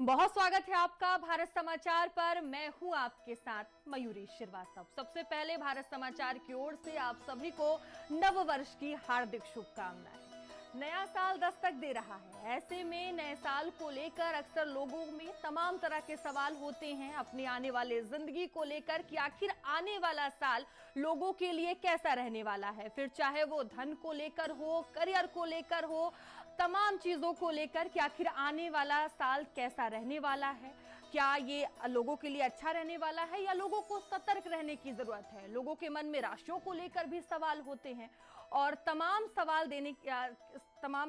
बहुत स्वागत है आपका भारत समाचार पर। मैं हूं आपके साथ मयूरी श्रीवास्तव। सबसे पहले भारत समाचार की ओर से आप सभी को नव वर्ष की हार्दिक शुभकामनाएं। नया साल दस्तक दे रहा है, ऐसे में नए साल को लेकर अक्सर लोगों में तमाम तरह के सवाल होते हैं अपनी आने वाले जिंदगी को लेकर कि आखिर आने वाला साल लोगों के लिए कैसा रहने वाला है। फिर चाहे वो धन को लेकर हो, करियर को लेकर हो, तमाम चीजों को लेकर कि आखिर आने वाला साल कैसा रहने वाला है। क्या ये लोगों के लिए अच्छा रहने वाला है या लोगों को सतर्क रहने की जरूरत है। लोगों के मन में राशियों को लेकर भी सवाल होते हैं और तमाम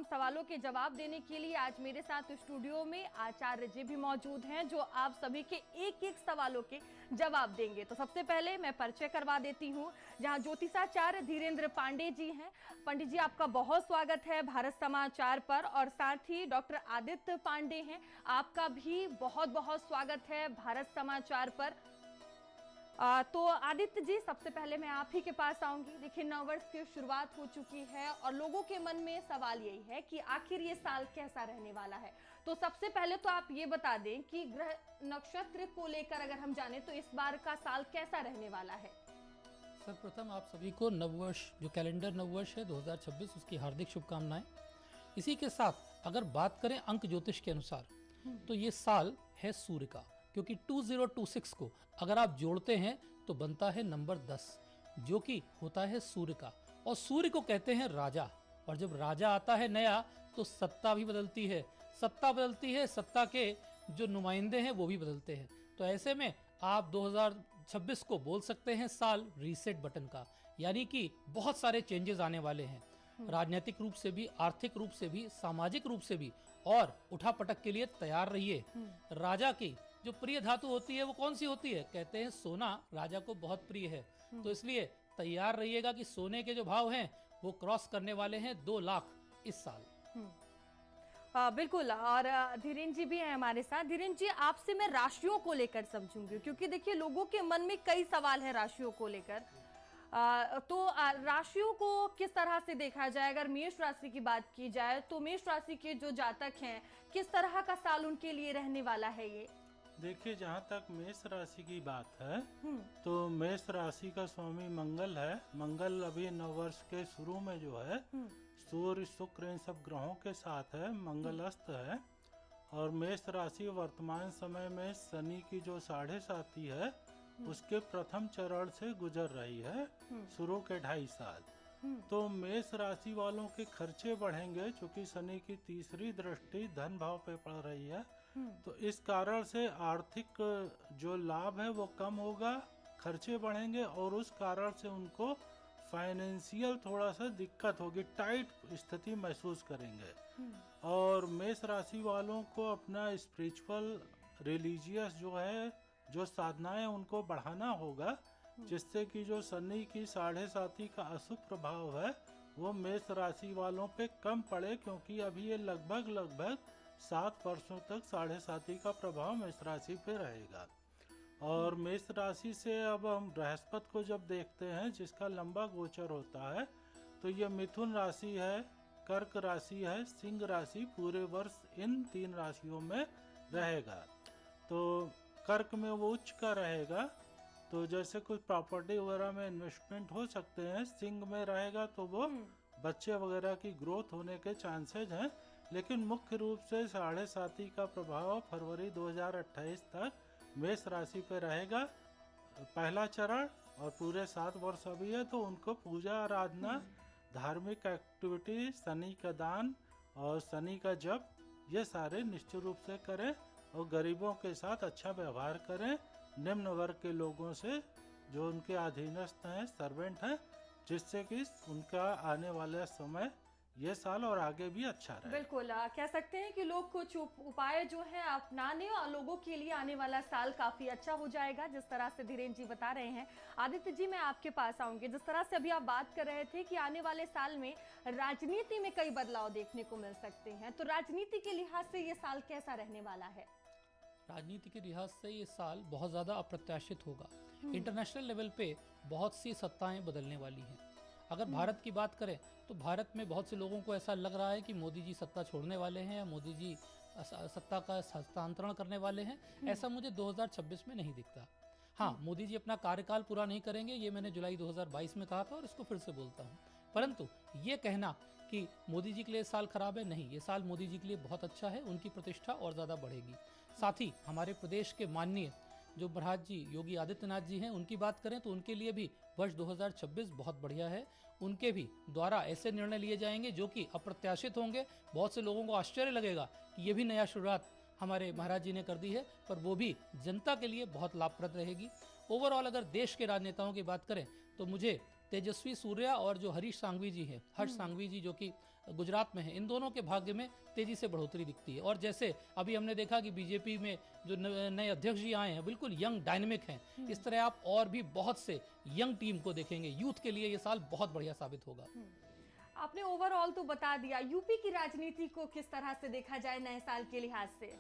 सवालों के जवाब देने के लिए आज मेरे साथ स्टूडियो में आचार्य जी भी मौजूद हैं जो आप सभी के एक एक सवालों के जवाब देंगे। तो सबसे पहले मैं परिचय करवा देती हूं, जहां ज्योतिषाचार्य धीरेन्द्र पांडे जी हैं। पंडित जी, आपका बहुत स्वागत है भारत समाचार पर। और साथ ही डॉक्टर आदित्य पांडे हैं, आपका भी बहुत बहुत स्वागत है भारत समाचार पर। तो आदित्य जी, सबसे पहले मैं आप ही के पास आऊंगी। देखिए, नववर्ष की शुरुआत हो चुकी है और लोगों के मन में सवाल यही है कि आखिर ये साल कैसा रहने वाला है। तो सबसे पहले तो आप ये बता दें कि ग्रह नक्षत्र को लेकर अगर हम जाने तो इस बार का साल कैसा रहने वाला है। सर्वप्रथम आप सभी को नववर्ष, जो कैलेंडर नववर्ष है 2026, उसकी हार्दिक शुभकामनाएं। इसी के साथ अगर बात करें अंक ज्योतिष के अनुसार तो ये साल है सूर्य का, क्योंकि 2026 को अगर आप जोड़ते हैं तो बनता है नंबर 10, जो कि होता है सूर्य का। और सूर्य को कहते हैं राजा, और जब राजा आता है नया तो सत्ता भी बदलती है। सत्ता बदलती है, सत्ता के जो नुमाइंदे हैं वो भी बदलते हैं। तो ऐसे में आप 2026 को बोल सकते हैं साल रीसेट बटन का, यानी कि बहुत सारे चेंजेस आने वाले हैं, राजनीतिक रूप से भी, आर्थिक रूप से भी, सामाजिक रूप से भी। और उठापटक के लिए तैयार रहिए। राजा की जो प्रिय धातु होती है वो कौन सी होती है? कहते हैं सोना राजा को बहुत प्रिय है। तो इसलिए तैयार रहिएगा कि सोने के जो भाव हैं वो क्रॉस करने वाले हैं 2 लाख इस साल। बिल्कुल। और धीरेन्द्र जी भी हैं हमारे साथ। धीरेन्द्र जी, आपसे मैं राशियों को लेकर समझूंगी, क्योंकि देखिए लोगों के मन में कई सवाल है राशियों को लेकर। तो राशियों को किस तरह से देखा जाए? अगर मेष राशि की बात की जाए तो मेष राशि के जो जातक हैं, किस तरह का साल उनके लिए रहने वाला है ये? देखिए, जहाँ तक मेष राशि की बात है तो मेष राशि का स्वामी मंगल है। मंगल अभी नववर्ष के शुरू में जो है सूर्य, शुक्र, इन सब ग्रहों के साथ है, मंगल अस्त है। और मेष राशि वर्तमान समय में शनि की जो 7.5 है उसके प्रथम चरण से गुजर रही है, शुरू के 2.5 साल। तो मेष राशि वालों के खर्चे बढ़ेंगे, क्योंकि शनि की तीसरी दृष्टि धन भाव पे पड़ रही है। तो इस कारण से आर्थिक जो लाभ है वो कम होगा, खर्चे बढ़ेंगे और उस कारण से उनको फाइनेंशियल थोड़ा सा दिक्कत होगी, टाइट स्थिति महसूस करेंगे। और मेष राशि वालों को अपना स्पिरिचुअल, रिलीजियस जो साधनाएं उनको बढ़ाना होगा, जिससे कि जो शनि की 7.5 का अशुभ प्रभाव है वो मेष राशि वालों पे कम पड़े, क्योंकि अभी ये लगभग 7 वर्षों तक 7.5 का प्रभाव मेष राशि पे रहेगा। और मेष राशि से अब हम बृहस्पति को जब देखते हैं, जिसका लंबा गोचर होता है, तो ये मिथुन राशि है, कर्क राशि है, सिंह राशि पूरे वर्ष इन 3 राशियों में रहेगा। तो कर्क में वो उच्च का रहेगा, तो जैसे कुछ प्रॉपर्टी वगैरह में इन्वेस्टमेंट हो सकते हैं। सिंह में रहेगा तो वो बच्चे वगैरह की ग्रोथ होने के चांसेज हैं। लेकिन मुख्य रूप से 7.5 का प्रभाव फरवरी 2028 तक मेष राशि पे रहेगा, पहला चरण। और पूरे 7 वर्ष अभी है, तो उनको पूजा आराधना, धार्मिक एक्टिविटी, शनि का दान और शनि का जप, ये सारे निश्चित रूप से करें। और गरीबों के साथ अच्छा व्यवहार करें, निम्न वर्ग के लोगों से जो उनके अधीनस्थ हैं, सर्वेंट हैं, जिससे कि उनका आने वाला समय ये साल और आगे भी अच्छा रहे। बिल्कुल, कह सकते हैं कि लोग कुछ उपाय जो है अपनाने और लोगों के लिए आने वाला साल काफी अच्छा हो जाएगा, जिस तरह से धीरेन्द्र जी बता रहे हैं। आदित्य जी, मैं आपके पास आऊंगी। जिस तरह से अभी आप बात कर रहे थे कि आने वाले साल में राजनीति में कई बदलाव देखने को मिल सकते हैं, तो राजनीति के लिहाज से ये साल कैसा रहने वाला है? राजनीति के लिहाज से ये साल बहुत ज़्यादा अप्रत्याशित होगा। इंटरनेशनल लेवल पे बहुत सी सत्ताएं बदलने वाली हैं। अगर भारत की बात करें तो भारत में बहुत से लोगों को ऐसा लग रहा है कि मोदी जी सत्ता छोड़ने वाले हैं या मोदी जी सत्ता का हस्तांतरण करने वाले हैं, ऐसा मुझे 2026 में नहीं दिखता। हाँ, मोदी जी अपना कार्यकाल पूरा नहीं करेंगे, ये मैंने जुलाई 2022 में कहा था और इसको फिर से बोलता हूँ। परंतु ये कहना कि मोदी जी के लिए साल खराब है, नहीं, ये साल मोदी जी के लिए बहुत अच्छा है, उनकी प्रतिष्ठा और ज़्यादा बढ़ेगी। साथ ही हमारे प्रदेश के माननीय जो महाराज जी योगी आदित्यनाथ जी हैं, उनकी बात करें तो उनके लिए भी वर्ष 2026 बहुत बढ़िया है। उनके भी द्वारा ऐसे निर्णय लिए जाएंगे जो कि अप्रत्याशित होंगे। बहुत से लोगों को आश्चर्य लगेगा कि ये भी नया शुरुआत हमारे महाराज जी ने कर दी है, पर वो भी जनता के लिए बहुत लाभप्रद रहेगी। ओवरऑल अगर देश के राजनेताओं की बात करें तो मुझे तेजस्वी सूर्या और जो हरीश सांघवी जी हैं, हर्ष सांघवी जी जो कि गुजरात में हैं, इन दोनों के भाग्य में तेजी से बढ़ोतरी दिखती है। और जैसे अभी हमने देखा कि बीजेपी में जो नए अध्यक्ष जी आए हैं, बिल्कुल यंग डायनेमिक हैं, इस तरह आप और भी बहुत से यंग टीम को देखेंगे। यूथ के लिए ये साल बहुत बढ़िया साबित होगा। आपने ओवरऑल तो बता दिया, यूपी की राजनीति को किस तरह से देखा जाए नए साल के लिहाज से?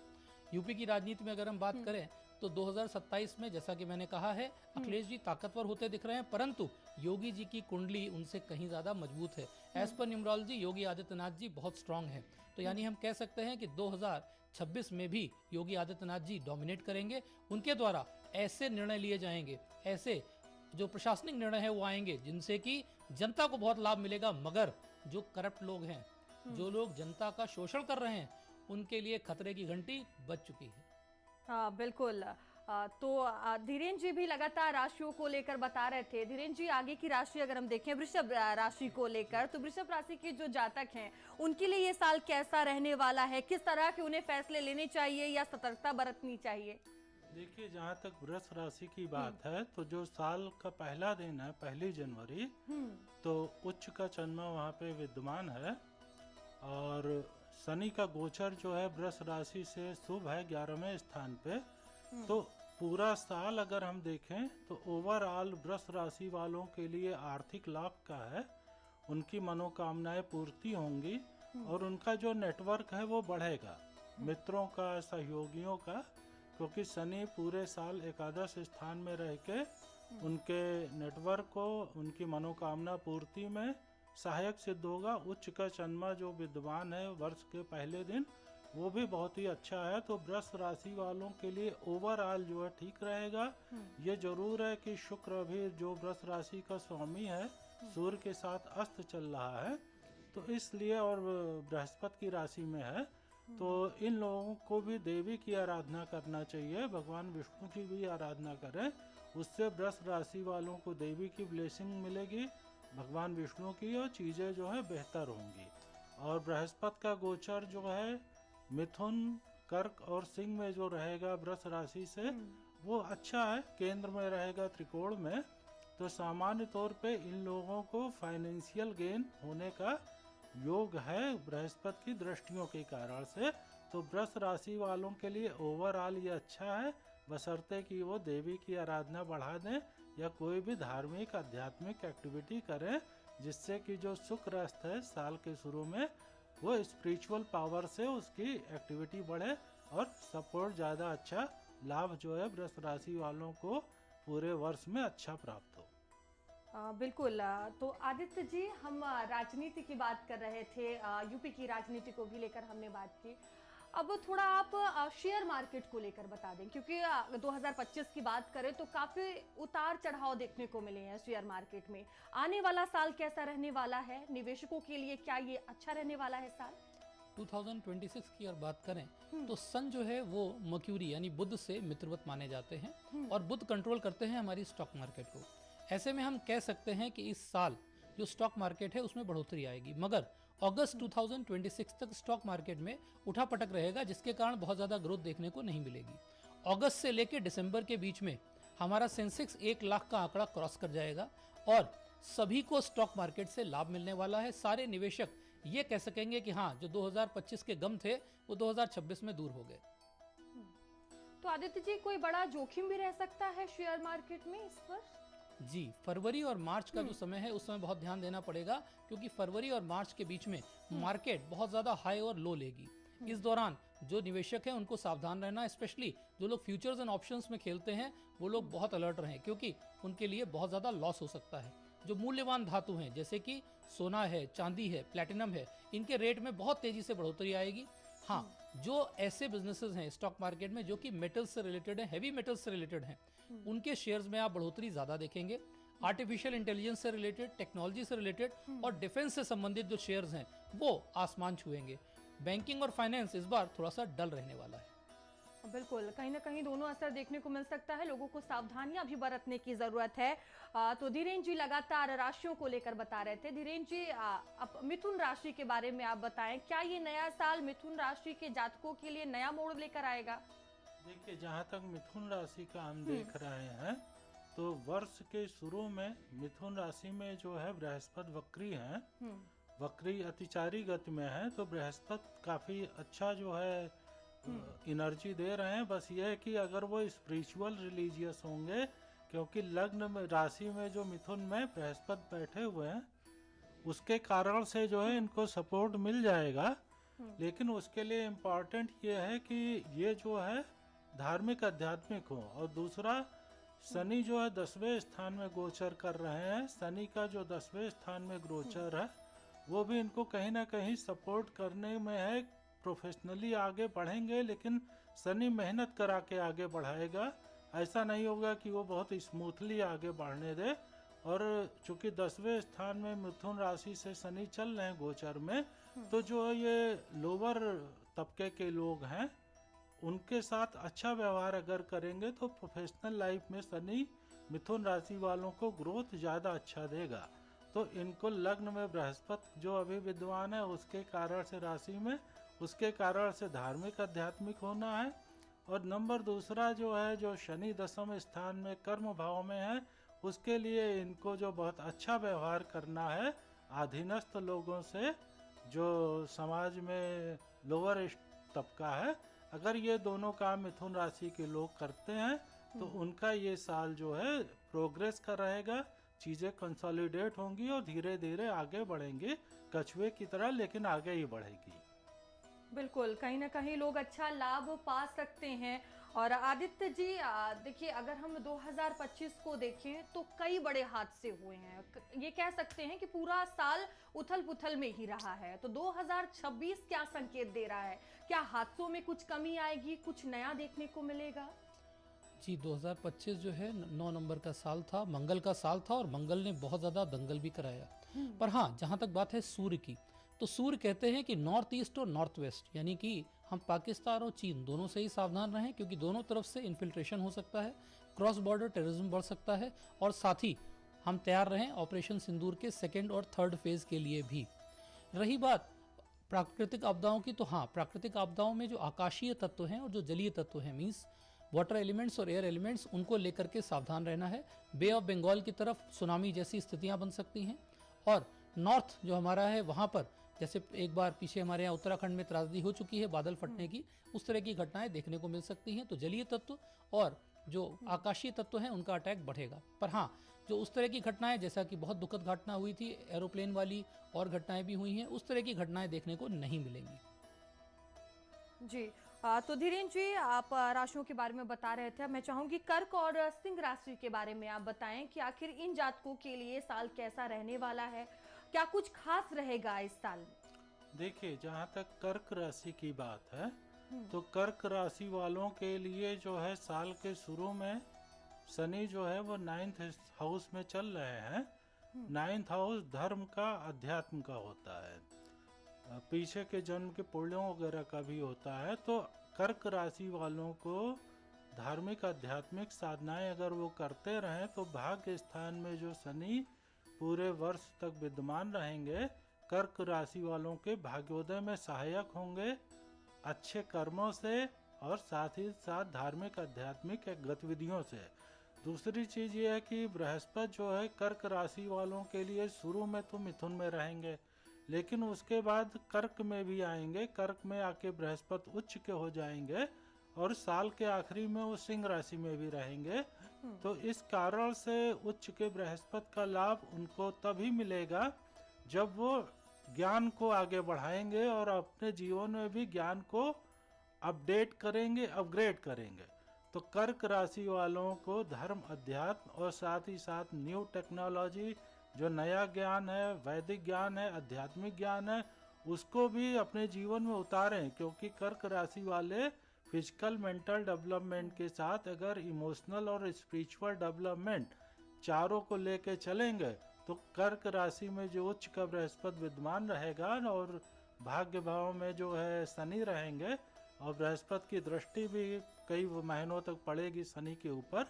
यूपी की राजनीति में अगर हम बात करें तो 2027 में जैसा कि मैंने कहा है, अखिलेश जी ताकतवर होते दिख रहे हैं, परंतु योगी जी की कुंडली उनसे कहीं ज्यादा मजबूत है। As per numerology Yogi Adityanath ji बहुत स्ट्रांग हैं, तो यानी हम कह सकते हैं कि 2026 में भी योगी आदित्यनाथ जी डोमिनेट करेंगे। उनके द्वारा ऐसे निर्णय लिए जाएंगे, ऐसे जो प्रशासनिक निर्णय है वो आएंगे जिनसे कि जनता को बहुत लाभ मिलेगा, मगर जो करप्ट लोग हैं, जो लोग जनता का शोषण कर रहे हैं, उनके लिए खतरे की घंटी बज चुकी है। हाँ बिल्कुल। तो धीरेन्द्र जी भी लगातार राशियों को लेकर बता रहे थे। धीरेन्द्र जी, आगे की राशि अगर हम देखें वृषभ राशि को लेकर, तो वृषभ राशि के जो जातक हैं उनके लिए ये साल कैसा रहने वाला है? किस तरह के उन्हें फैसले लेने चाहिए या सतर्कता बरतनी चाहिए? देखिए, जहाँ तक वृष राशि की बात है तो जो साल का पहला दिन है, 1 जनवरी, तो उच्च का चंद्रमा वहाँ पे विद्यमान है और शनि का गोचर जो है वृष राशि से शुभ है 11वें स्थान पे। तो पूरा साल अगर हम देखें तो ओवरऑल वृष राशि वालों के लिए आर्थिक लाभ का है, उनकी मनोकामनाएं पूर्ति होंगी और उनका जो नेटवर्क है वो बढ़ेगा, मित्रों का, सहयोगियों का, क्योंकि शनि पूरे साल एकादश स्थान में रह के उनके नेटवर्क को, उनकी मनोकामना पूर्ति में सहायक सिद्ध होगा। उच्च का चंद्रमा जो विद्यमान है वर्ष के पहले दिन, वो भी बहुत ही अच्छा है। तो वृष राशि वालों के लिए ओवरऑल जो है ठीक रहेगा। ये जरूर है कि शुक्र अभी जो वृष राशि का स्वामी है सूर्य के साथ अस्त चल रहा है, तो इसलिए, और बृहस्पति की राशि में है, तो इन लोगों को भी देवी की आराधना करना चाहिए, भगवान विष्णु की भी आराधना करें, उससे वृष राशि वालों को देवी की ब्लेसिंग मिलेगी, भगवान विष्णु की, और चीज़ें जो है बेहतर होंगी। और बृहस्पति का गोचर जो है मिथुन, कर्क और सिंह में जो रहेगा वृष राशि से, वो अच्छा है, केंद्र में रहेगा त्रिकोण में, तो सामान्य तौर पे इन लोगों को फाइनेंशियल गेन होने का योग है बृहस्पति की दृष्टियों के कारण से। तो वृष राशि वालों के लिए ओवरऑल ये अच्छा है, बशर्ते कि वो देवी की आराधना बढ़ा दें या कोई भी धार्मिक आध्यात्मिक एक्टिविटी करें, जिससे कि जो शुक्रस्त है साल के शुरू में, वो स्पिरिचुअल पावर से उसकी एक्टिविटी बढ़े और सपोर्ट ज़्यादा अच्छा लाभ जो है वृष राशि वालों को पूरे वर्ष में अच्छा प्राप्त हो। बिल्कुल। तो आदित्य जी, हम राजनीति की बात कर रहे थे, यूपी की राजनीति को भी लेकर हमने बात की। अब थोड़ा आप शेयर मार्केट को लेकर बता दें, क्योंकि 2025 की बात करें तो काफी उतार चढ़ाव देखने को मिले हैं शेयर मार्केट में। आने वाला साल कैसा रहने वाला है निवेशकों के लिए? क्या ये अच्छा रहने वाला है साल? 2026 की अगर बात करें तो सन जो है वो मर्क्यूरी यानी बुध से मित्रवत माने जाते हैं और बुध कंट्रोल करते हैं हमारी स्टॉक मार्केट को। ऐसे में हम कह सकते हैं कि इस साल जो स्टॉक मार्केट है उसमें बढ़ोतरी आएगी, मगर अगस्त 2026 तक स्टॉक मार्केट में उठापटक रहेगा, जिसके कारण बहुत ज़्यादा ग्रोथ देखने को नहीं मिलेगी। अगस्त से लेकर दिसंबर के बीच में हमारा सेंसेक्स 1 लाख का आंकड़ा क्रॉस कर जाएगा और सभी को स्टॉक मार्केट से लाभ मिलने वाला है। सारे निवेशक ये कह सकेंगे कि हाँ, जो 2025 के गम थे वो 2026 में दूर हो गए। तो आदित्य जी, कोई बड़ा जोखिम भी रह सकता है शेयर मार्केट में इस वर्ष? जी, फरवरी और मार्च का जो समय है उस समय बहुत ध्यान देना पड़ेगा, क्योंकि फरवरी और मार्च के बीच में मार्केट बहुत ज़्यादा हाई और लो लेगी। इस दौरान जो निवेशक हैं उनको सावधान रहना, स्पेशली जो लोग फ्यूचर्स एंड ऑप्शंस में खेलते हैं वो लोग बहुत अलर्ट रहें, क्योंकि उनके लिए बहुत ज़्यादा लॉस हो सकता है। जो मूल्यवान धातु हैं जैसे कि सोना है, चांदी है, प्लैटिनम है, इनके रेट में बहुत तेज़ी से बढ़ोतरी आएगी। हाँ, जो ऐसे बिजनेसेस हैं स्टॉक मार्केट में जो कि मेटल्स से रिलेटेड हैं, हैवी मेटल्स से रिलेटेड हैं, उनके शेयर्स में आप बढ़ोतरी ज़्यादा देखेंगे। आर्टिफिशियल इंटेलिजेंस से रिलेटेड, टेक्नोलॉजी से रिलेटेड और डिफेंस से संबंधित जो शेयर्स हैं वो आसमान छुएंगे। बैंकिंग और फाइनेंस इस बार थोड़ा सा डल रहने वाला है। बिल्कुल, कहीं ना कहीं दोनों असर देखने को मिल सकता है। लोगों को सावधानियां भी बरतने की जरूरत है। तो धीरेन्द्र जी लगातार राशियों को लेकर बता रहे थे। धीरेन्द्र जी, अब मिथुन राशि के बारे में आप बताएं, क्या ये नया साल मिथुन राशि के जातकों के लिए नया मोड़ लेकर आएगा? देखिए, जहाँ तक मिथुन राशि का हम देख रहे हैं तो वर्ष के शुरू में मिथुन राशि में जो है बृहस्पति वक्री है, वक्री अतिचारी गति में है। तो बृहस्पति काफी अच्छा जो है एनर्जी दे रहे हैं। बस ये है कि अगर वो स्पिरिचुअल रिलीजियस होंगे, क्योंकि लग्न में राशि में जो मिथुन में बृहस्पति बैठे हुए हैं उसके कारण से जो है इनको सपोर्ट मिल जाएगा। लेकिन उसके लिए इम्पोर्टेंट ये है कि ये जो है धार्मिक आध्यात्मिक हो। और दूसरा, शनि जो है 10वें स्थान में गोचर कर रहे हैं। शनि का जो 10वें स्थान में गोचर है वो भी इनको कहीं ना कहीं सपोर्ट करने में है। प्रोफेशनली आगे बढ़ेंगे, लेकिन शनि मेहनत करा के आगे बढ़ाएगा। ऐसा नहीं होगा कि वो बहुत स्मूथली आगे बढ़ने दे। और चूंकि 10वें स्थान में मिथुन राशि से शनि चल रहे हैं गोचर में, तो जो ये लोअर तबके के लोग हैं उनके साथ अच्छा व्यवहार अगर करेंगे तो प्रोफेशनल लाइफ में शनि मिथुन राशि वालों को ग्रोथ ज़्यादा अच्छा देगा। तो इनको लग्न में बृहस्पति जो अभी विद्वान है उसके कारण से राशि में, उसके कारण से धार्मिक आध्यात्मिक होना है। और नंबर दूसरा जो है, जो शनि 10वें स्थान में कर्म भाव में है, उसके लिए इनको जो बहुत अच्छा व्यवहार करना है अधीनस्थ लोगों से, जो समाज में लोअर तबका है। अगर ये दोनों काम मिथुन राशि के लोग करते हैं तो उनका ये साल जो है प्रोग्रेस का रहेगा। चीज़ें कंसोलिडेट होंगी और धीरे धीरे आगे बढ़ेंगी कछुए की तरह, लेकिन आगे ही बढ़ेगी। बिल्कुल, कहीं ना कहीं लोग अच्छा लाभ पा सकते हैं। और आदित्य जी, देखिए, अगर हम 2025 को देखें तो कई बड़े हादसे हुए हैं। ये कह सकते हैं कि पूरा साल उथल पुथल में ही रहा है। तो 2026 क्या संकेत दे रहा है? क्या हादसों में कुछ कमी आएगी, कुछ नया देखने को मिलेगा? जी, 2025 जो है 9 नंबर का साल था, मंगल का साल था, और मंगल ने बहुत ज़्यादा दंगल भी कराया। पर हाँ, जहाँ तक बात है सूर्य की, तो सूर्य कहते हैं कि नॉर्थ ईस्ट और नॉर्थ वेस्ट, यानी कि हम पाकिस्तान और चीन दोनों से ही सावधान रहें, क्योंकि दोनों तरफ से इन्फिल्ट्रेशन हो सकता है, क्रॉस बॉर्डर टेररिज्म बढ़ सकता है। और साथ ही हम तैयार रहें ऑपरेशन सिंदूर के 2nd और 3rd फेज़ के लिए भी। रही बात प्राकृतिक आपदाओं की, तो हाँ, प्राकृतिक आपदाओं में जो आकाशीय तत्व हैं और जो जलीय तत्व हैं, मीन्स वाटर एलिमेंट्स और एयर एलिमेंट्स, उनको लेकर के सावधान रहना है। बे ऑफ बंगाल की तरफ सुनामी जैसी स्थितियां बन सकती हैं। और नॉर्थ जो हमारा है वहाँ पर, जैसे एक बार पीछे हमारे यहाँ उत्तराखंड में त्रासदी हो चुकी है बादल फटने की, उस तरह की घटनाएं देखने को मिल सकती हैं। तो जलीय तत्व और जो आकाशीय तत्व हैं उनका अटैक बढ़ेगा। पर हाँ, जो उस तरह की घटनाएं, जैसा कि बहुत दुखद घटना हुई थी एरोप्लेन वाली, और घटनाएं भी हुई हैं, उस तरह की घटनाएं देखने को नहीं मिलेंगी। जी, तो धीरेन्द्र जी, आप राशियों के बारे में बता रहे थे। मैं चाहूंगी कर्क और सिंह राशि के बारे में आप बताएं कि आखिर इन जातकों के लिए साल कैसा रहने वाला है, क्या कुछ खास रहेगा इस साल? देखिए, जहाँ तक कर्क राशि की बात है तो कर्क राशि वालों के लिए जो है साल के शुरू में शनि जो है वो 9th हाउस में चल रहे हैं। 9th हाउस धर्म का, अध्यात्म का होता है, पीछे के जन्म के पुण्यों वगैरह का भी होता है। तो कर्क राशि वालों को धार्मिक आध्यात्मिक साधनाएं अगर वो करते रहें तो भाग्य स्थान में जो शनि पूरे वर्ष तक विद्यमान रहेंगे, कर्क राशि वालों के भाग्योदय में सहायक होंगे अच्छे कर्मों से और साथ ही साथ धार्मिक आध्यात्मिक गतिविधियों से। दूसरी चीज़ ये है कि बृहस्पति जो है कर्क राशि वालों के लिए शुरू में तो मिथुन में रहेंगे, लेकिन उसके बाद कर्क में भी आएंगे। कर्क में आके बृहस्पति उच्च के हो जाएंगे और साल के आखिरी में वो सिंह राशि में भी रहेंगे। तो इस कारण से उच्च के बृहस्पति का लाभ उनको तभी मिलेगा जब वो ज्ञान को आगे बढ़ाएंगे और अपने जीवन में भी ज्ञान को अपडेट करेंगे, अपग्रेड करेंगे। तो कर्क राशि वालों को धर्म, अध्यात्म और साथ ही साथ न्यू टेक्नोलॉजी, जो नया ज्ञान है, वैदिक ज्ञान है, आध्यात्मिक ज्ञान है, उसको भी अपने जीवन में उतारें, क्योंकि कर्क राशि वाले फिजिकल मेंटल डेवलपमेंट के साथ अगर इमोशनल और स्पिरिचुअल डेवलपमेंट चारों को लेके चलेंगे तो कर्क राशि में जो उच्च का बृहस्पति विद्यमान रहेगा और भाग्य भाव में जो है शनि रहेंगे और बृहस्पति की दृष्टि भी कई महीनों तक पड़ेगी शनि के ऊपर,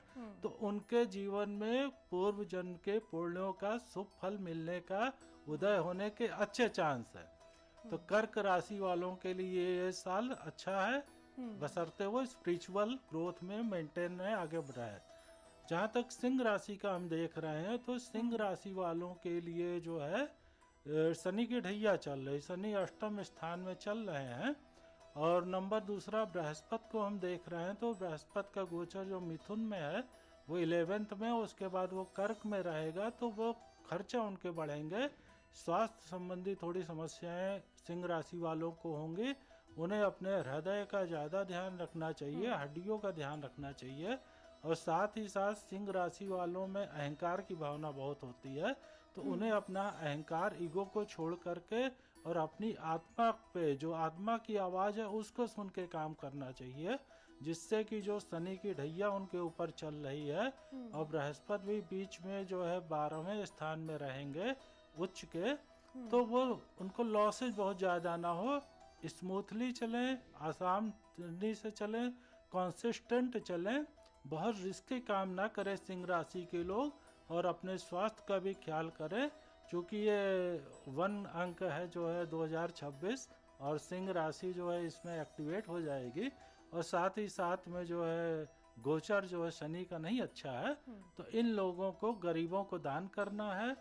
तो उनके जीवन में पूर्व जन्म के पुण्यों का शुभ फल मिलने का उदय होने के अच्छे चांस है। तो कर्क राशि वालों के लिए ये साल अच्छा है, बशर्ते वो स्पिरिचुअल ग्रोथ में मेंटेन है, आगे बढ़ा है। जहाँ तक सिंह राशि का हम देख रहे हैं तो सिंह राशि वालों के लिए जो है शनि की ढैया चल रही, शनि अष्टम स्थान में चल रहे हैं। और नंबर दूसरा बृहस्पति को हम देख रहे हैं तो बृहस्पति का गोचर जो मिथुन में है वो 11th में, उसके बाद वो कर्क में रहेगा, तो वो खर्चा उनके बढ़ेंगे। स्वास्थ्य संबंधी थोड़ी समस्याएं सिंह राशि वालों को होंगी, उन्हें अपने हृदय का ज़्यादा ध्यान रखना चाहिए, हड्डियों का ध्यान रखना चाहिए। और साथ ही साथ सिंह राशि वालों में अहंकार की भावना बहुत होती है, तो उन्हें अपना अहंकार ईगो को छोड़ करके और अपनी आत्मा पे, जो आत्मा की आवाज़ है उसको सुन के काम करना चाहिए, जिससे कि जो शनि की ढैया उनके ऊपर चल रही है और बृहस्पति भी बीच में जो है 12वें स्थान में रहेंगे उच्च के, तो वो उनको लॉसेज बहुत ज़्यादा ना हो, स्मूथली चलें, आसानी से चलें, कंसिस्टेंट चलें, बहुत रिस्की काम ना करें सिंह राशि के लोग, और अपने स्वास्थ्य का भी ख्याल करें, क्योंकि ये 1 अंक है जो है 2026 और सिंह राशि जो है इसमें एक्टिवेट हो जाएगी। और साथ ही साथ में जो है गोचर जो है शनि का नहीं अच्छा है, तो इन लोगों को गरीबों को दान करना है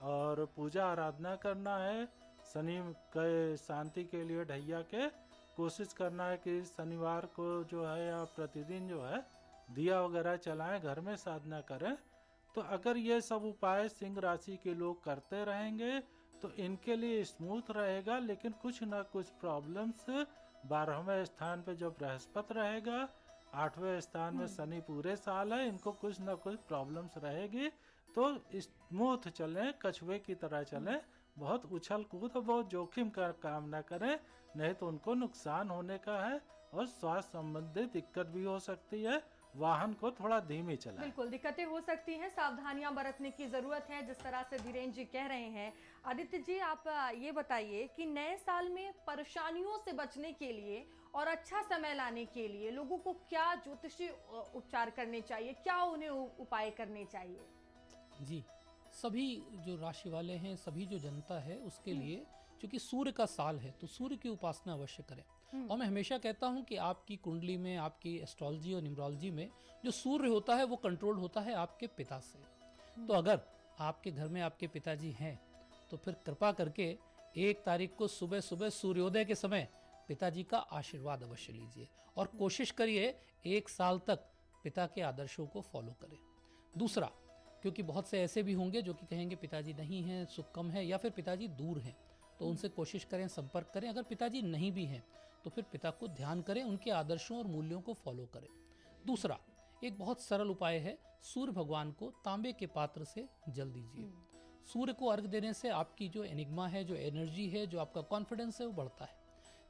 और पूजा आराधना करना है, शनि के शांति के लिए ढैया के कोशिश करना है कि शनिवार को जो है या प्रतिदिन जो है दिया वगैरह चलाएं, घर में साधना करें। तो अगर ये सब उपाय सिंह राशि के लोग करते रहेंगे तो इनके लिए स्मूथ रहेगा, लेकिन कुछ ना कुछ प्रॉब्लम्स 12वें स्थान पे जो बृहस्पति रहेगा, 8वें स्थान में शनि पूरे साल है, इनको कुछ ना कुछ प्रॉब्लम्स रहेगी। तो स्मूथ चलें, कछुए की तरह चलें, बहुत उछल कूद और बहुत जोखिम का काम ना करें, नहीं तो उनको नुकसान होने का है और स्वास्थ्य संबंधी दिक्कत भी हो सकती है। वाहन को थोड़ा धीमी चलाएं। बिल्कुल दिक्कतें हो सकती हैं, सावधानियां बरतने की जरूरत है, जिस तरह से धीरेन्द्र जी कह रहे हैं। आदित्य जी, आप ये बताइए कि नए साल में परेशानियों से बचने के लिए और अच्छा समय लाने के लिए लोगों को क्या ज्योतिषी उपचार करने चाहिए, क्या उन्हें उपाय करने चाहिए? जी, सभी जो राशि वाले हैं, सभी जो जनता है उसके लिए, क्योंकि सूर्य का साल है तो सूर्य की उपासना अवश्य करें। और मैं हमेशा कहता हूं कि आपकी कुंडली में, आपकी एस्ट्रोलॉजी और न्यूमरोलॉजी में जो सूर्य होता है वो कंट्रोल होता है आपके पिता से। तो अगर आपके घर में आपके पिताजी हैं तो फिर कृपा करके 1 तारीख को सुबह सुबह सूर्योदय के समय पिताजी का आशीर्वाद अवश्य लीजिए और कोशिश करिए 1 साल तक पिता के आदर्शों को फॉलो करें। दूसरा, क्योंकि बहुत से ऐसे भी होंगे जो कि कहेंगे पिताजी नहीं हैं, सुख कम है, या फिर पिताजी दूर हैं, तो उनसे कोशिश करें, संपर्क करें। अगर पिताजी नहीं भी हैं तो फिर पिता को ध्यान करें, उनके आदर्शों और मूल्यों को फॉलो करें। दूसरा, एक बहुत सरल उपाय है, सूर्य भगवान को तांबे के पात्र से जल दीजिए। सूर्य को अर्घ देने से आपकी जो एनिग्मा है, जो एनर्जी है, जो आपका कॉन्फिडेंस है वो बढ़ता है।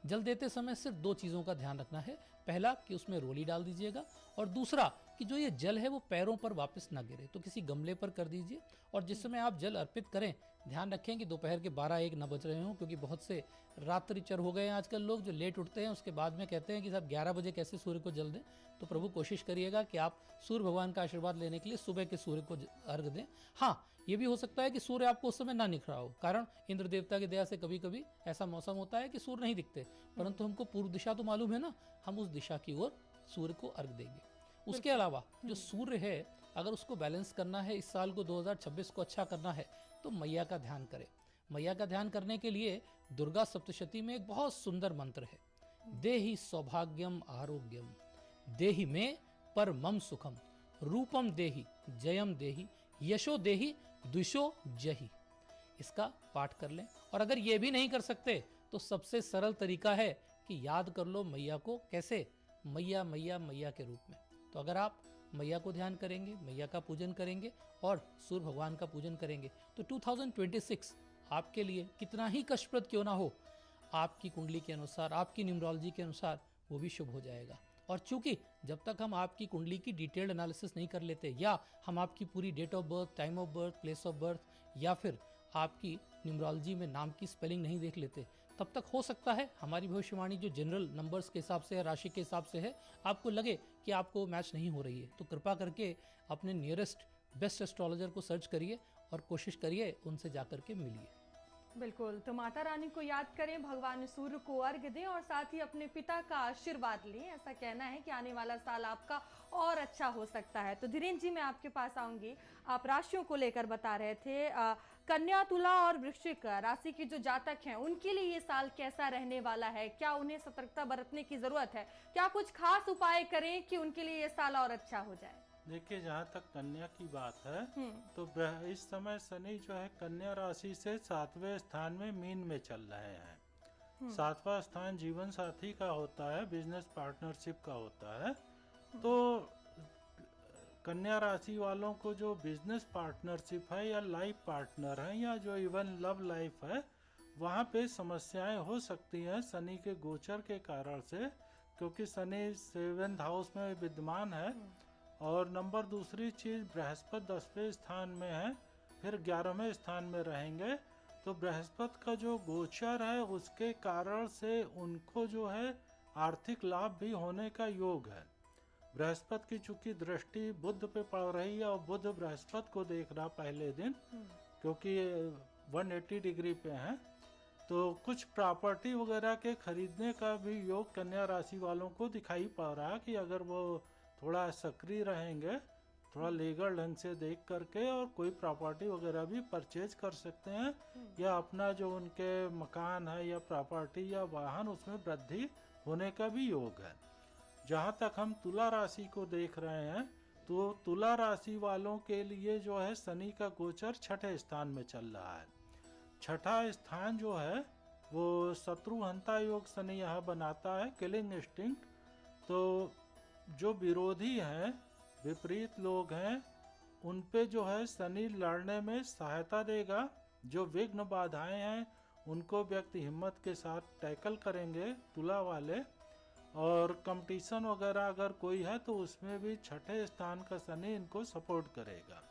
जल देते समय सिर्फ 2 चीज़ों का ध्यान रखना है, पहला कि उसमें रोली डाल दीजिएगा, और दूसरा कि जो ये जल है वो पैरों पर वापस ना गिरे, तो किसी गमले पर कर दीजिए। और जिस समय आप जल अर्पित करें, ध्यान रखें कि दोपहर के 12-1 न बज रहे हों, क्योंकि बहुत से रात्रिचर हो गए हैं आजकल लोग, जो लेट उठते हैं उसके बाद में कहते हैं कि साहब 11 बजे कैसे सूर्य को जल दें। तो प्रभु कोशिश करिएगा कि आप सूर्य भगवान का आशीर्वाद लेने के लिए सुबह के सूर्य को अर्घ दें। हाँ, ये भी हो सकता है कि सूर्य आपको उस समय ना दिख रहा हो, कारण इंद्र देवता की दया से कभी कभी ऐसा मौसम होता है कि सूर्य नहीं दिखते, परंतु हमको पूर्व दिशा तो मालूम है ना, हम उस दिशा की ओर सूर्य को अर्घ देंगे। उसके अलावा जो सूर्य है, अगर उसको बैलेंस करना है, इस साल को 2026 को अच्छा करना है, तो मैया का ध्यान करें। मैया का ध्यान करने के लिए दुर्गा सप्तशती में एक बहुत सुंदर मंत्र है, देहि सौभाग्यम आरोग्यम देहि में परमम सुखम रूपम देहि जयम देहि यशो देहि द्विषो जहि। इसका पाठ कर लें। और अगर ये भी नहीं कर सकते तो सबसे सरल तरीका है कि याद कर लो मैया को। कैसे? मैया मैया मैया के रूप में। तो अगर आप मैया को ध्यान करेंगे, मैया का पूजन करेंगे और सूर्य भगवान का पूजन करेंगे, तो 2026 आपके लिए कितना ही कष्टप्रद क्यों ना हो, आपकी कुंडली के अनुसार, आपकी न्यूमरोलॉजी के अनुसार वो भी शुभ हो जाएगा। और चूंकि जब तक हम आपकी कुंडली की डिटेल्ड एनालिसिस नहीं कर लेते, या हम आपकी पूरी date of birth, time of birth, place of birth, या फिर आपकी न्यूमरोलॉजी में नाम की स्पेलिंग नहीं देख लेते, तब तक हो सकता है हमारी भविष्यवाणी जो जनरल नंबर्स के हिसाब से है, राशि के हिसाब से है, आपको लगे कि आपको मैच नहीं हो रही है। तो कृपा करके अपने नियरेस्ट बेस्ट एस्ट्रोलॉजर को सर्च करिए और कोशिश करिए उनसे जाकर के मिलिए। बिल्कुल, तो माता रानी को याद करें, भगवान सूर्य को अर्घ्य दें और साथ ही अपने पिता का आशीर्वाद लें। ऐसा कहना है कि आने वाला साल आपका और अच्छा हो सकता है। तो धीरेन्द्र जी, मैं आपके पास आऊंगी। आप राशियों को लेकर बता रहे थे, कन्या, तुला और वृश्चिक राशि के जो जातक हैं उनके लिए ये साल कैसा रहने वाला है? क्या उन्हें सतर्कता बरतने की जरूरत है? क्या कुछ खास उपाय करें कि उनके लिए ये साल और अच्छा हो जाए? देखिए, जहाँ तक कन्या की बात है तो इस समय शनि जो है कन्या राशि से 7वें स्थान में मीन में चल रहे हैं। 7वां स्थान जीवन साथी का होता है, बिजनेस पार्टनरशिप का होता है। तो कन्या राशि वालों को जो बिजनेस पार्टनरशिप है या लाइफ पार्टनर है या जो इवन लव लाइफ है, वहाँ पे समस्याएं हो सकती हैं शनि के गोचर के कारण से, क्योंकि शनि 7th हाउस में विद्यमान है। और नंबर दूसरी चीज़, बृहस्पति 10वें स्थान में है, फिर 11वें स्थान में रहेंगे। तो बृहस्पति का जो गोचर है उसके कारण से उनको जो है आर्थिक लाभ भी होने का योग है। बृहस्पति की चूंकि दृष्टि बुध पे पड़ रही है और बुध बृहस्पति को देख रहा पहले दिन, क्योंकि 180 डिग्री पे है, तो कुछ प्रॉपर्टी वगैरह के खरीदने का भी योग कन्या राशि वालों को दिखाई पड़ रहा है कि अगर वो थोड़ा सक्रिय रहेंगे, थोड़ा लीगल ढंग से देख करके, और कोई प्रॉपर्टी वगैरह भी परचेज कर सकते हैं, या अपना जो उनके मकान है या प्रॉपर्टी या वाहन, उसमें वृद्धि होने का भी योग है। जहाँ तक हम तुला राशि को देख रहे हैं, तो तुला राशि वालों के लिए जो है शनि का गोचर 6ठे स्थान में चल रहा है। 6ठा स्थान जो है वो शत्रुहंता योग शनि यहाँ बनाता है, किलिंग इंस्टिंक्ट। तो जो विरोधी हैं, विपरीत लोग हैं, उन पे जो है शनि लड़ने में सहायता देगा। जो विघ्न बाधाएं हैं उनको व्यक्ति हिम्मत के साथ टैकल करेंगे तुला वाले। और कंपटीशन वगैरह अगर कोई है तो उसमें भी 6ठे स्थान का शनि इनको सपोर्ट करेगा।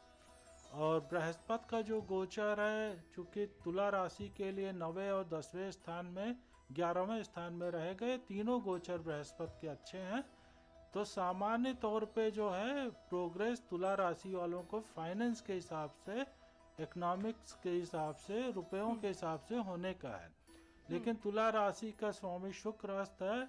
और बृहस्पति का जो गोचर है, चूँकि तुला राशि के लिए 9वें और 10वें स्थान में, 11वें स्थान में रह गए, तीनों गोचर बृहस्पति के अच्छे हैं। तो सामान्य तौर पे जो है प्रोग्रेस तुला राशि वालों को फाइनेंस के हिसाब से, इकोनॉमिक्स के हिसाब से, रुपयों के हिसाब से होने का है। लेकिन तुला राशि का स्वामी शुक्र अस्त है,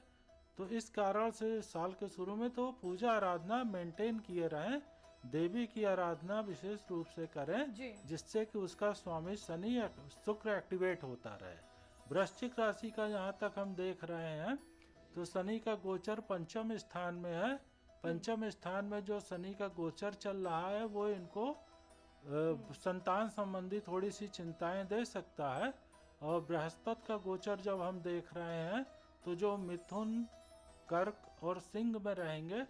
तो इस कारण से साल के शुरू में तो पूजा आराधना मेंटेन किए रहें, देवी की आराधना विशेष रूप से करें, जिससे कि उसका स्वामी शनि शुक्र एक्टिवेट होता रहे। वृश्चिक राशि का यहाँ तक हम देख रहे हैं तो शनि का गोचर 5म स्थान में है। 5म स्थान में जो शनि का गोचर चल रहा है वो इनको संतान संबंधी थोड़ी सी चिंताएं दे सकता है। और बृहस्पति का गोचर जब हम देख रहे हैं तो जो मिथुन, कर्क और सिंह में रहेंगे,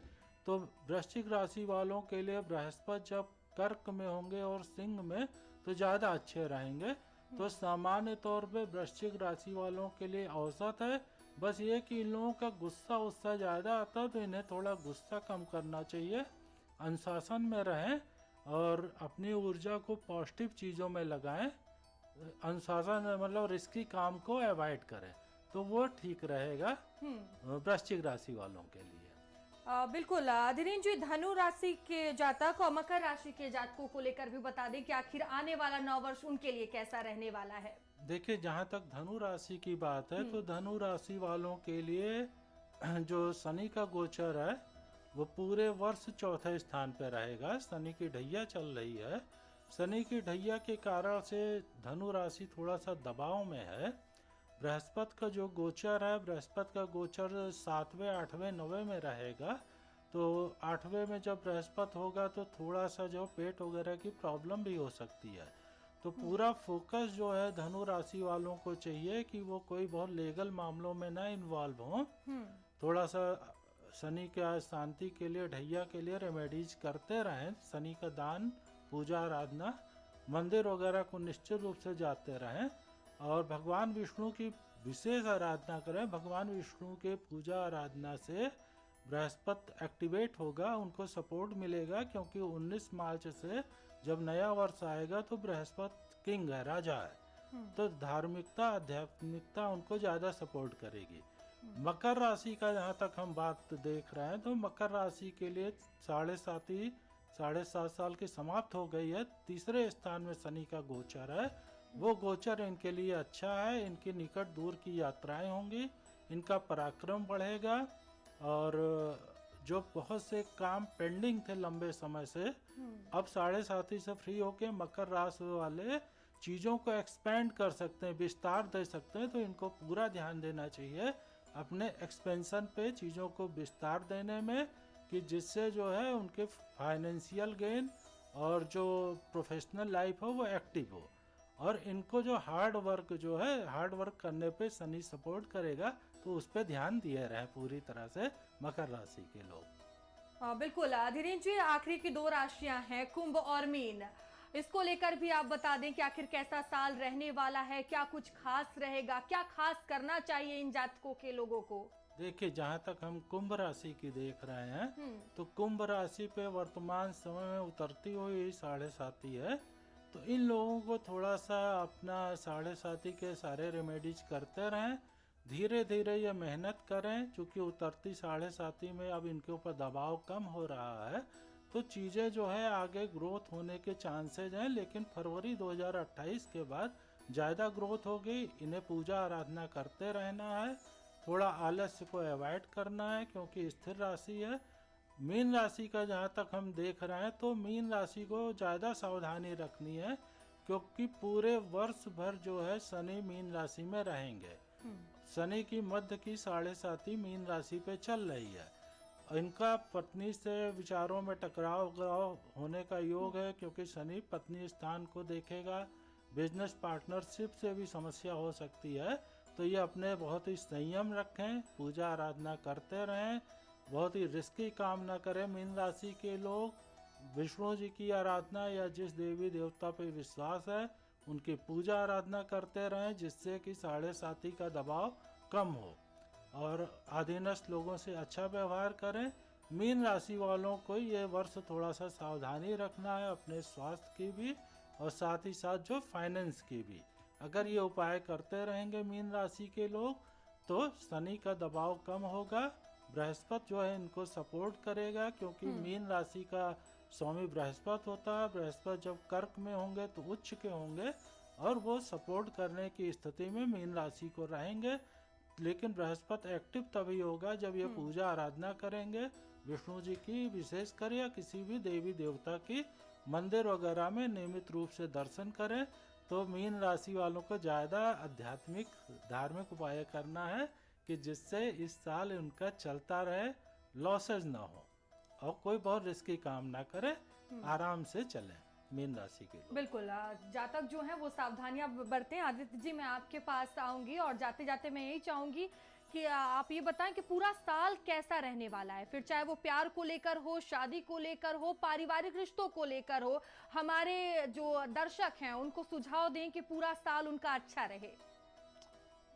तो वृश्चिक राशि वालों के लिए बृहस्पति जब कर्क में होंगे और सिंह में तो ज़्यादा अच्छे रहेंगे। तो सामान्य तौर पे वृश्चिक राशि वालों के लिए औसत है। बस ये कि इन लोगों का गुस्सा ज़्यादा आता है, तो इन्हें थोड़ा गुस्सा कम करना चाहिए, अनुशासन में रहें और अपनी ऊर्जा को पॉजिटिव चीज़ों में लगाएं। अनुशासन में मतलब रिस्की काम को अवॉइड करें, तो वो ठीक रहेगा वृश्चिक राशि वालों के लिए। बिल्कुल। धीरेन्द्र जी, धनु राशि के जातक और मकर राशि के जातकों को लेकर भी बता दें कि आखिर आने वाला 9 वर्ष उनके लिए कैसा रहने वाला है। देखिए, जहाँ तक धनु राशि की बात है तो धनु राशि वालों के लिए जो शनि का गोचर है वो पूरे वर्ष 4थे स्थान पे रहेगा। शनि की ढैया चल रही है। शनि की ढैया के कारण से धनु राशि थोड़ा सा दबाव में है। बृहस्पति का जो गोचर है, बृहस्पति का गोचर 7वें, 8वें, 9वें में रहेगा। तो 8वें में जब बृहस्पति होगा तो थोड़ा सा जो पेट वगैरह की प्रॉब्लम भी हो सकती है। तो पूरा फोकस जो है धनु राशि वालों को चाहिए कि वो कोई बहुत लीगल मामलों में ना इन्वॉल्व हो। थोड़ा सा शनि के शांति के लिए, ढैया के लिए रेमेडीज करते रहें, शनि का दान, पूजा आराधना, मंदिर वगैरह को निश्चित रूप से जाते रहें और भगवान विष्णु की विशेष आराधना करें। भगवान विष्णु के पूजा आराधना से बृहस्पति एक्टिवेट होगा, उनको सपोर्ट मिलेगा, क्योंकि 19 मार्च से जब नया वर्ष आएगा तो बृहस्पति किंग है, राजा है, तो धार्मिकता आध्यात्मिकता उनको ज़्यादा सपोर्ट करेगी। मकर राशि का जहाँ तक हम बात देख रहे हैं तो मकर राशि के लिए 7.5 साल की समाप्त हो गई है। तीसरे स्थान में शनि का गोचर है, वो गोचर इनके लिए अच्छा है। इनकी निकट दूर की यात्राएं होंगी, इनका पराक्रम बढ़ेगा और जो बहुत से काम पेंडिंग थे लंबे समय से, अब 7.5 से फ्री होके मकर राशि वाले चीज़ों को एक्सपेंड कर सकते हैं, विस्तार दे सकते हैं। तो इनको पूरा ध्यान देना चाहिए अपने एक्सपेंशन पे, चीज़ों को विस्तार देने में, कि जिससे जो है उनके फाइनेंशियल गेन और जो प्रोफेशनल लाइफ हो वो एक्टिव हो। और इनको जो हार्ड वर्क करने पे शनि सपोर्ट करेगा, तो उस पर ध्यान दिए रहे पूरी तरह से मकर राशि के लोग। बिल्कुल धीरेन्द्र जी, आखिरी की 2 राशियां हैं कुंभ और मीन, इसको लेकर भी आप बता दें कि आखिर कैसा साल रहने वाला है, क्या कुछ खास रहेगा, क्या खास करना चाहिए इन जातकों के लोगों को? देखिए, जहाँ तक हम कुंभ राशि की देख रहे हैं तो कुंभ राशि पे वर्तमान समय में उतरती हुई 7.5 है। तो इन लोगों को थोड़ा सा अपना 7.5 के सारे रेमेडीज करते रहें, धीरे धीरे ये मेहनत करें। चूँकि उतरती 7.5 में अब इनके ऊपर दबाव कम हो रहा है, तो चीज़ें जो है आगे ग्रोथ होने के चांसेज हैं। लेकिन फरवरी 2028 के बाद ज़्यादा ग्रोथ होगी। इन्हें पूजा आराधना करते रहना है, थोड़ा आलस्य को अवॉइड करना है, क्योंकि स्थिर राशि है। मीन राशि का जहाँ तक हम देख रहे हैं तो मीन राशि को ज़्यादा सावधानी रखनी है, क्योंकि पूरे वर्ष भर जो है शनि मीन राशि में रहेंगे। शनि की मध्य की 7.5 मीन राशि पे चल रही है। इनका पत्नी से विचारों में टकराव होने का योग है, क्योंकि शनि पत्नी स्थान को देखेगा। बिजनेस पार्टनरशिप से भी समस्या हो सकती है। तो ये अपने बहुत ही संयम रखें, पूजा आराधना करते रहें, बहुत ही रिस्की काम ना करें। मीन राशि के लोग विष्णु जी की आराधना या जिस देवी देवता पे विश्वास है उनकी पूजा आराधना करते रहें, जिससे कि 7.5 का दबाव कम हो और अधीनस्थ लोगों से अच्छा व्यवहार करें। मीन राशि वालों को ये वर्ष थोड़ा सा सावधानी रखना है, अपने स्वास्थ्य की भी और साथ ही साथ जो फाइनेंस की भी। अगर ये उपाय करते रहेंगे मीन राशि के लोग, तो शनि का दबाव कम होगा। बृहस्पति जो है इनको सपोर्ट करेगा, क्योंकि मीन राशि का स्वामी बृहस्पति होता है। बृहस्पति जब कर्क में होंगे तो उच्च के होंगे और वो सपोर्ट करने की स्थिति में मीन राशि को रहेंगे। लेकिन बृहस्पति एक्टिव तभी होगा जब ये पूजा आराधना करेंगे विष्णु जी की, विशेषकर या किसी भी देवी देवता की मंदिर वगैरह में नियमित रूप से दर्शन करें। तो मीन राशि वालों को ज़्यादा आध्यात्मिक धार्मिक उपाय करना है, कि जिससे इस साल उनका चलता रहे, लॉसेज ना हो और कोई बहुत रिस्की काम ना करे, आराम से चलें मीन राशि के लोग। बिल्कुल जातक जो है वो सावधानियां बरतें। आदित्य जी, मैं आपके पास आऊंगी और जाते जाते मैं यही चाहूंगी कि आप ये बताएं कि पूरा साल कैसा रहने वाला है, फिर चाहे वो प्यार को लेकर हो, शादी को लेकर हो, पारिवारिक रिश्तों को लेकर हो। हमारे जो दर्शक हैं उनको सुझाव दें कि पूरा साल उनका अच्छा रहे।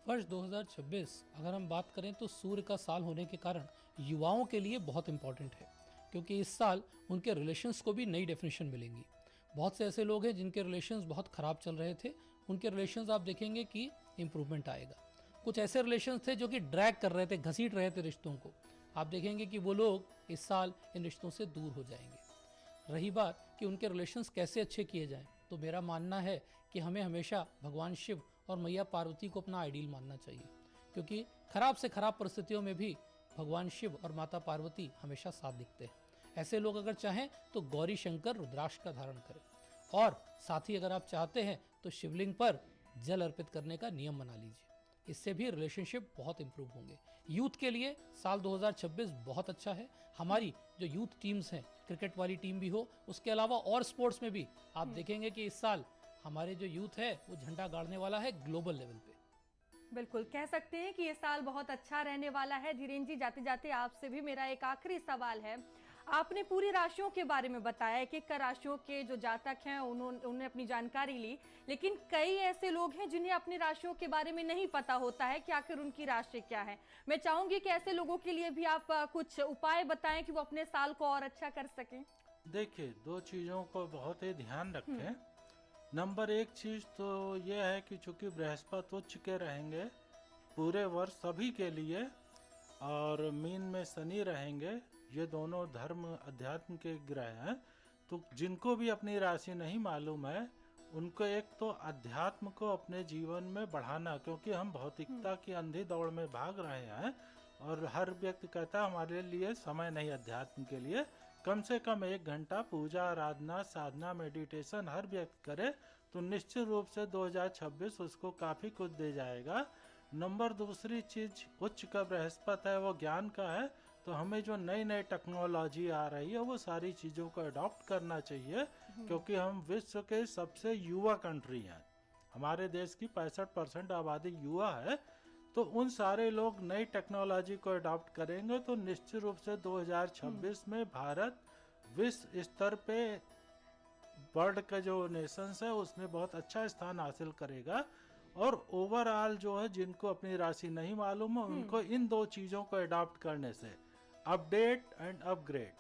वर्ष 2026 अगर हम बात करें तो सूर्य का साल होने के कारण युवाओं के लिए बहुत इंपॉर्टेंट है, क्योंकि इस साल उनके रिलेशंस को भी नई डेफिनेशन मिलेंगी। बहुत से ऐसे लोग हैं जिनके रिलेशंस बहुत ख़राब चल रहे थे, उनके रिलेशंस आप देखेंगे कि इम्प्रूवमेंट आएगा। कुछ ऐसे रिलेशंस थे जो कि ड्रैग कर रहे थे, घसीट रहे थे रिश्तों को, आप देखेंगे कि वो लोग इस साल इन रिश्तों से दूर हो जाएंगे। रही बात कि उनके रिलेशंस कैसे अच्छे किए जाएं, तो मेरा मानना है कि हमें हमेशा भगवान शिव और मैया पार्वती को अपना आइडियल मानना चाहिए, क्योंकि खराब से खराब परिस्थितियों में भी भगवान शिव और माता पार्वती हमेशा साथ दिखते हैं। ऐसे लोग अगर चाहें तो गौरी शंकर रुद्राक्ष का धारण करें, और साथ ही अगर आप चाहते हैं तो शिवलिंग पर जल अर्पित करने का नियम बना लीजिए। इससे भी रिलेशनशिप बहुत इंप्रूव होंगे। यूथ के लिए साल 2026 बहुत अच्छा है। हमारी जो यूथ टीम्स हैं, क्रिकेट वाली टीम भी हो, उसके अलावा और स्पोर्ट्स में भी आप देखेंगे कि इस साल हमारे जो यूथ है वो झंडा गाड़ने वाला है ग्लोबल लेवल पे। बिल्कुल कह सकते हैं कि ये साल बहुत अच्छा रहने वाला है। धीरेन्द्र जी, जाते जाते आपसे भी मेरा एक आखिरी सवाल है। आपने पूरी राशियों के बारे में बताया कि राशियों के जो जातक हैं उन्होंने अपनी जानकारी ली, लेकिन कई ऐसे लोग हैं जिन्हें अपनी राशियों के बारे में नहीं पता होता है कि आखिर उनकी राशि क्या है। मैं चाहूंगी कि ऐसे लोगों के लिए भी आप कुछ उपाय बताएं कि वो अपने साल को और अच्छा कर सकें। देखिए, दो चीज़ों को बहुत ही ध्यान रखें। नंबर एक चीज़ तो ये है कि चूंकि बृहस्पति उच्च के रहेंगे पूरे वर्ष सभी के लिए, और मीन में शनि रहेंगे, ये दोनों धर्म अध्यात्म के ग्रह हैं, तो जिनको भी अपनी राशि नहीं मालूम है उनको एक तो अध्यात्म को अपने जीवन में बढ़ाना, क्योंकि हम भौतिकता की अंधी दौड़ में भाग रहे हैं और हर व्यक्ति कहता है हमारे लिए समय नहीं अध्यात्म के लिए। कम से कम 1 घंटा पूजा आराधना साधना मेडिटेशन हर व्यक्ति करे तो निश्चित रूप से 2026 उसको काफ़ी कुछ दे जाएगा। नंबर दूसरी चीज, उच्च का बृहस्पति है वो ज्ञान का है, तो हमें जो नई नई टेक्नोलॉजी आ रही है वो सारी चीज़ों को अडॉप्ट करना चाहिए, क्योंकि हम विश्व के सबसे युवा कंट्री हैं। हमारे देश की 65% आबादी युवा है, तो उन सारे लोग नई टेक्नोलॉजी को अडॉप्ट करेंगे तो निश्चित रूप से 2026 में भारत विश्व स्तर पे वर्ल्ड का जो नेशंस है उसमें बहुत अच्छा स्थान हासिल करेगा। और ओवरऑल जो है जिनको अपनी राशि नहीं मालूम है उनको इन दो चीज़ों को अडॉप्ट करने से, अपडेट एंड अपग्रेड,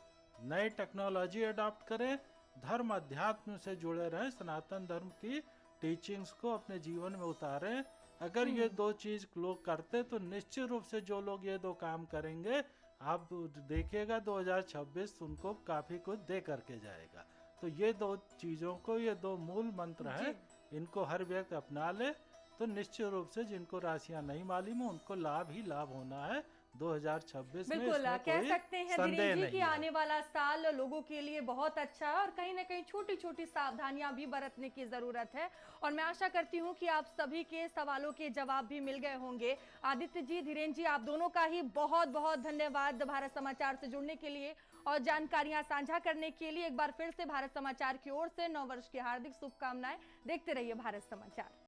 नई टेक्नोलॉजी अडॉप्ट करें, धर्म अध्यात्म से जुड़े रहें, सनातन धर्म की टीचिंग्स को अपने जीवन में उतारें। अगर ये दो चीज़ लोग करते तो निश्चित रूप से जो लोग ये दो काम करेंगे आप देखिएगा 2026 उनको काफ़ी कुछ दे करके जाएगा। तो ये दो चीज़ों को, ये दो मूल मंत्र हैं, इनको हर व्यक्ति अपना ले तो निश्चित रूप से जिनको राशियां नहीं मालूम है उनको लाभ ही लाभ होना है 2026 में। बिल्कुल कह सकते हैं धीरेन्द्र जी कि आने वाला साल लोगों के लिए बहुत अच्छा है और कहीं ना कहीं छोटी छोटी सावधानियां भी बरतने की जरूरत है। और मैं आशा करती हूं कि आप सभी के सवालों के जवाब भी मिल गए होंगे। आदित्य जी, धीरेन्द्र जी, आप दोनों का ही बहुत बहुत धन्यवाद भारत समाचार से जुड़ने के लिए और जानकारियां साझा करने के लिए। एक बार फिर से भारत समाचार की ओर से नव वर्ष की हार्दिक शुभकामनाएं। देखते रहिए भारत समाचार।